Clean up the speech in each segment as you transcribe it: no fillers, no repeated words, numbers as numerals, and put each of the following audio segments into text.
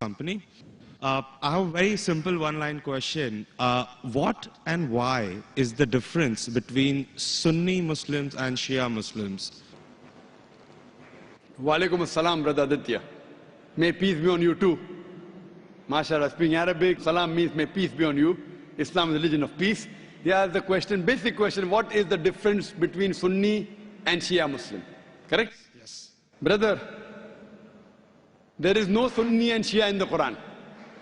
company. I have a very simple one-line question. What and why is the difference between Sunni Muslims and Shia Muslims? Walaikum assalam, brother Aditya. May peace be on you too. MashaAllah, speaking Arabic, salam means may peace be on you. Islam is a religion of peace. Here's the question, basic question, what is the difference between Sunni and Shia Muslim? Correct? Yes. Brother, there is no Sunni and Shia in the Quran.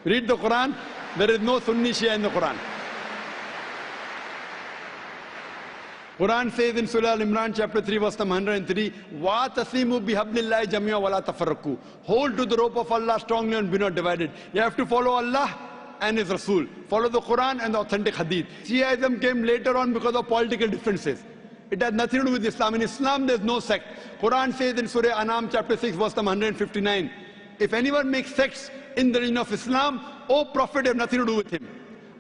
Read the Quran, there is no Sunni Shia in the Quran. Quran says in Surah Al-Imran chapter 3 verse number 103, وَاتَصِمُوا بِحَبْلِ اللَّهِ جَمِيعًا وَلَا تَفَرَّقُوا. Hold to the rope of Allah strongly and be not divided. You have to follow Allah and His Rasul. Follow the Quran and the authentic Hadith. Shiaism came later on because of political differences. It has nothing to do with Islam. In Islam there is no sect. Quran says in Surah Anam chapter 6 verse number 159, if anyone makes sects in the religion of Islam, O Prophet, have nothing to do with him.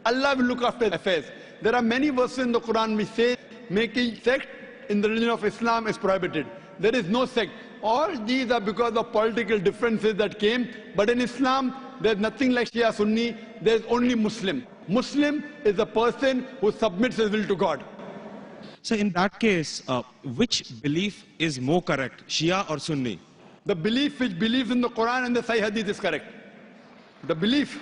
Allah will look after affairs. There are many verses in the Quran which say making sect in the religion of Islam is prohibited. There is no sect. All these are because of political differences that came. But in Islam, there is nothing like Shia Sunni. There is only Muslim. Muslim is a person who submits his will to God. So in that case, which belief is more correct, Shia or Sunni? The belief which believes in the Quran and the Sahih Hadith is correct. The belief.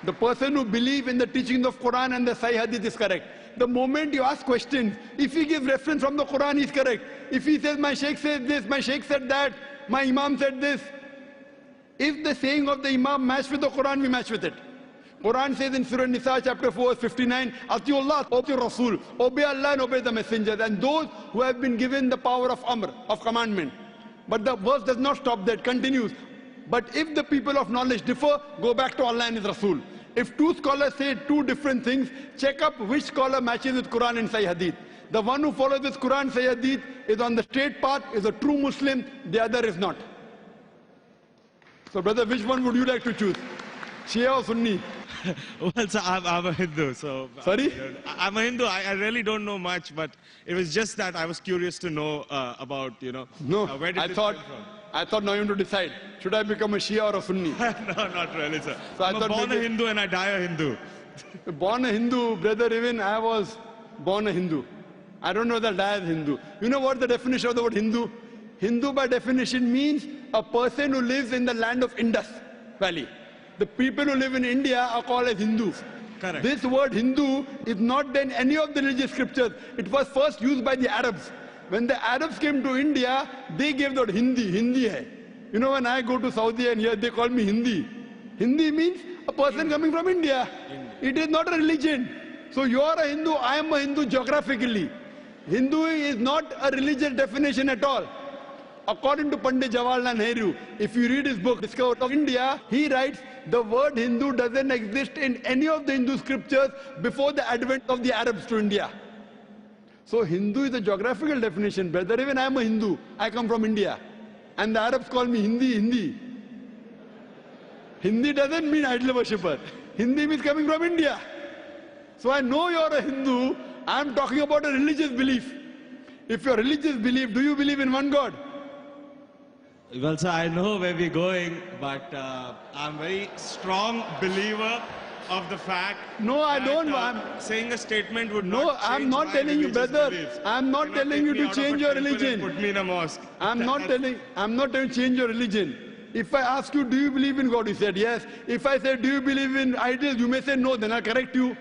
The person who believes in the teachings of Quran and the Sahih Hadith is correct. The moment you ask questions, if he gives reference from the Quran, he is correct. If he says, my Shaykh says this, my Shaykh said that, my Imam said this. If the saying of the Imam match with the Quran, we match with it. Quran says in Surah Nisa chapter 4 verse 59, Atiullah, obey Rasul, obey Allah and obey the messengers, and those who have been given the power of Amr, of commandment. But the verse does not stop there, it continues. But if the people of knowledge differ, go back to Allah and His Rasul. If two scholars say two different things, check up which scholar matches with Quran and Sahih Hadith. The one who follows with Quran, Sahih Hadith is on the straight path, is a true Muslim, the other is not. So brother, which one would you like to choose? Shia or Sunni? Well, sir, I'm a Hindu, so... Sorry? I'm a Hindu. I really don't know much, but it was just that I was curious to know about, No, where did it I thought now you want to decide, should I become a Shia or a Sunni? No, not really, sir. So I'm born a Hindu and I die a Hindu. Born a Hindu, brother, even I was born a Hindu. I don't know that I am Hindu. You know what the definition of the word Hindu? Hindu by definition means a person who lives in the land of Indus Valley. The people who live in India are called as Hindus. Correct. This word Hindu is not in any of the religious scriptures. It was first used by the Arabs. When the Arabs came to India, they gave the word Hindi. Hindi hai. You know, when I go to Saudi and here they call me Hindi. Hindi means a person coming from India. It is not a religion. So you are a Hindu, I am a Hindu geographically. Hindu is not a religious definition at all. According to Pandit Jawaharlal Nehru, if you read his book, Discovery of India, he writes, the word Hindu doesn't exist in any of the Hindu scriptures before the advent of the Arabs to India. So Hindu is a geographical definition, brother. Even I am a Hindu. I come from India. And the Arabs call me Hindi. Hindi doesn't mean idol worshipper. Hindi means coming from India. So I know you're a Hindu. I'm talking about a religious belief. If your religious belief, do you believe in one God? Well, sir, I know where we're going, but I'm a very strong believer of the fact No, I that, don't. saying a statement would No, not change I'm not my telling you, religious brother. beliefs. I'm not You telling you take me to out of change a your temple and religion. Put me in a mosque. I'm not telling you to change your religion. If I ask you, do you believe in God? You said yes. If I say, do you believe in idols? You may say no, then I'll correct you.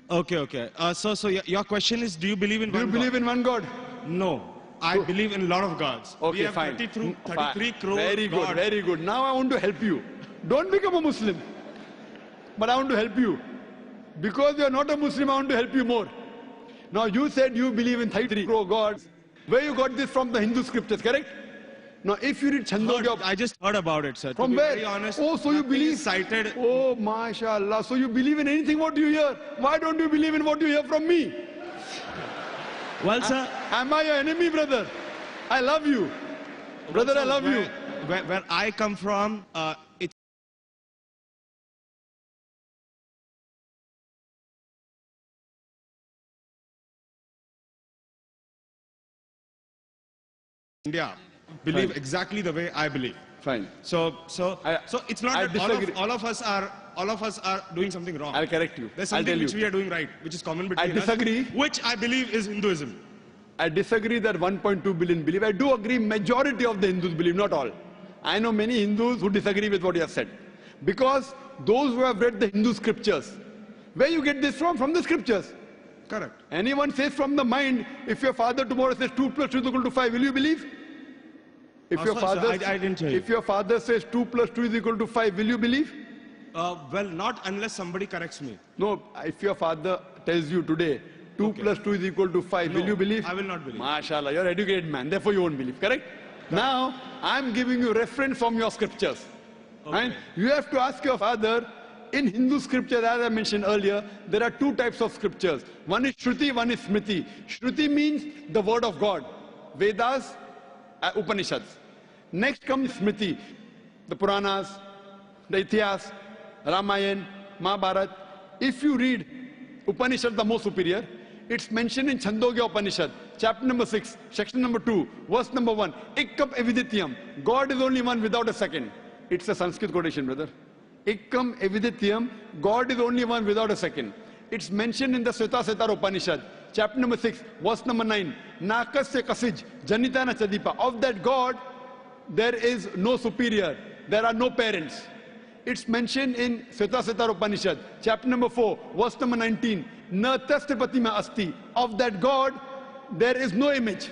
Okay. So your question is, do you believe in Do you one believe God? in one God? No. I believe in a lot of gods. Okay, we have fine. 33 crore Very good, gods. very good. Now I want to help you. Don't become a Muslim. But I want to help you. Because you're not a Muslim, I want to help you more. Now you said you believe in 33 crore gods. Where you got this from the Hindu scriptures, correct? Now if you read Chandogya... I just heard about it, sir. From to be where? Very honest, Oh, so you nothing believe... is cited. Oh, mashallah. So you believe in anything what you hear. Why don't you believe in what you hear from me? Well, sir... Am I your enemy, brother? I love you. Brother, I love you. Where I come from, it's India. Believe exactly the way I believe. Fine. So it's not I that disagree. all of us are doing something wrong. I'll correct you. There's I'll something tell which you. we are doing right, which is common between us. disagree. Which I believe is Hinduism. I disagree that 1.2 billion believe. I do agree majority of the Hindus believe, not all. I know many Hindus who disagree with what you have said. Because those who have read the Hindu scriptures, where you get this from? From the scriptures. Correct. Anyone says from the mind, if your father tomorrow says 2 plus 2 is equal to 5, will you believe? If your father, I didn't hear you. if your father says 2 plus 2 is equal to 5, will you believe? Well, not unless somebody corrects me. No, if your father tells you today 2 plus 2 is equal to 5, No, will you believe? I will not believe. MashaAllah, you're an educated man, therefore you won't believe, correct? Now, I'm giving you reference from your scriptures. Okay. And you have to ask your father, in Hindu scriptures, as I mentioned earlier, there are 2 types of scriptures. One is Shruti, one is Smriti. Shruti means the word of God. Vedas, Upanishads. Next comes Smriti, the Puranas, the Itihas, Ramayana, Mahabharata. If you read Upanishad, the most superior, it's mentioned in Chandogya Upanishad, chapter number 6, section number 2, verse number 1. Ikkam evidityam. God is only one without a second. It's a Sanskrit quotation, brother. Ikkam evidityam. God is only one without a second. It's mentioned in the Svetasvatara Upanishad, chapter number 6, verse number 9. Nakasya kasij, janitana chadipa. Of that God, there is no superior. There are no parents. It's mentioned in Svetasvatara Upanishad, chapter number 4, verse number 19. Na tasya pratima asti. Of that God, there is no image.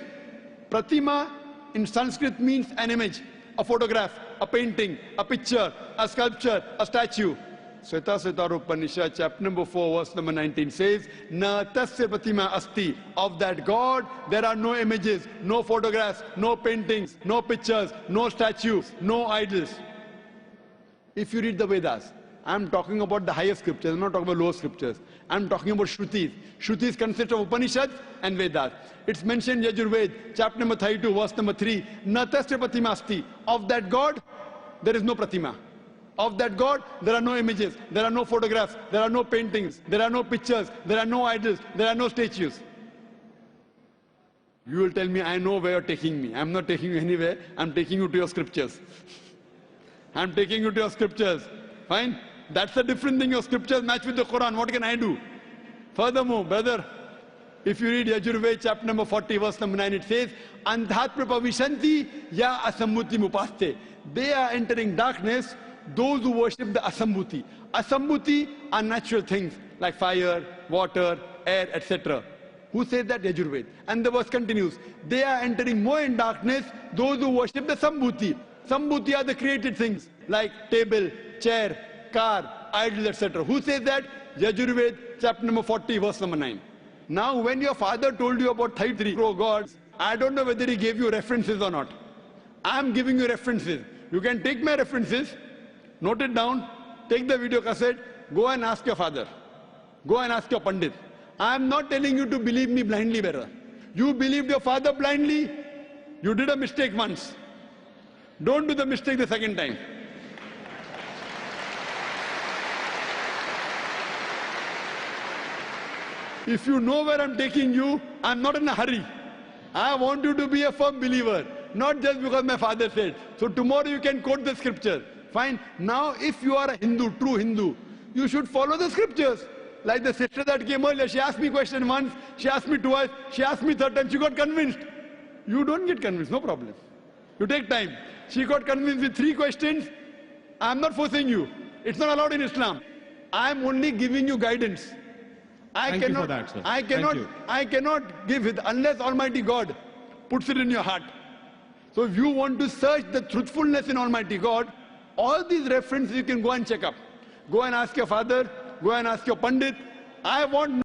Pratima in Sanskrit means an image, a photograph, a painting, a picture, a sculpture, a statue. Svetasvatara Upanishad, chapter number 4, verse number 19 says, Na tasya pratima asti. Of that God, there are no images, no photographs, no paintings, no pictures, no statues, no idols. If you read the Vedas, I'm talking about the higher scriptures, I'm not talking about lower scriptures. I'm talking about Shrutis. Shrutis consist of Upanishads and Vedas. It's mentioned in Yajurved, chapter number 32, verse number 3, Natasya pratima asti. Of that God, there is no pratima. Of that God, there are no images, there are no photographs, there are no paintings, there are no pictures, there are no idols, there are no statues. You will tell me, I know where you're taking me. I'm not taking you anywhere, I'm taking you to your scriptures. I'm taking you to your scriptures. Fine? That's a different thing. Your scriptures match with the Quran. What can I do? Furthermore, brother, if you read Yajurved, chapter number 40, verse number 9, it says, Andhatma pavishanti ya asammuti mupaste. They are entering darkness, those who worship the asammuti. Asammuti are natural things like fire, water, air, etc. Who says that? Yajurved. And the verse continues, they are entering more in darkness, those who worship the sambhuti. Sambhuti are the created things like table, chair, car, idols, etc. Who says that? Yajurved, chapter number 40, verse number 9. Now, when your father told you about 33 crore gods, I don't know whether he gave you references or not. I'm giving you references. You can take my references, note it down, take the video cassette, go and ask your father. Go and ask your Pandit. I'm not telling you to believe me blindly, brother. You believed your father blindly, you did a mistake once. Don't do the mistake the second time. If you know where I'm taking you, I'm not in a hurry. I want you to be a firm believer, not just because my father said. So tomorrow you can quote the scripture. Fine. Now if you are a Hindu, true Hindu, you should follow the scriptures. Like the sister that came earlier, she asked me question once, she asked me twice, she asked me third time, she got convinced. You don't get convinced, no problem. You take time. She got convinced with 3 questions. I'm not forcing you. It's not allowed in Islam. I'm only giving you guidance. Thank you for that, sir. I cannot give it unless Almighty God puts it in your heart. So if you want to search the truthfulness in Almighty God, all these references you can go and check up. Go and ask your father, go and ask your Pandit. I want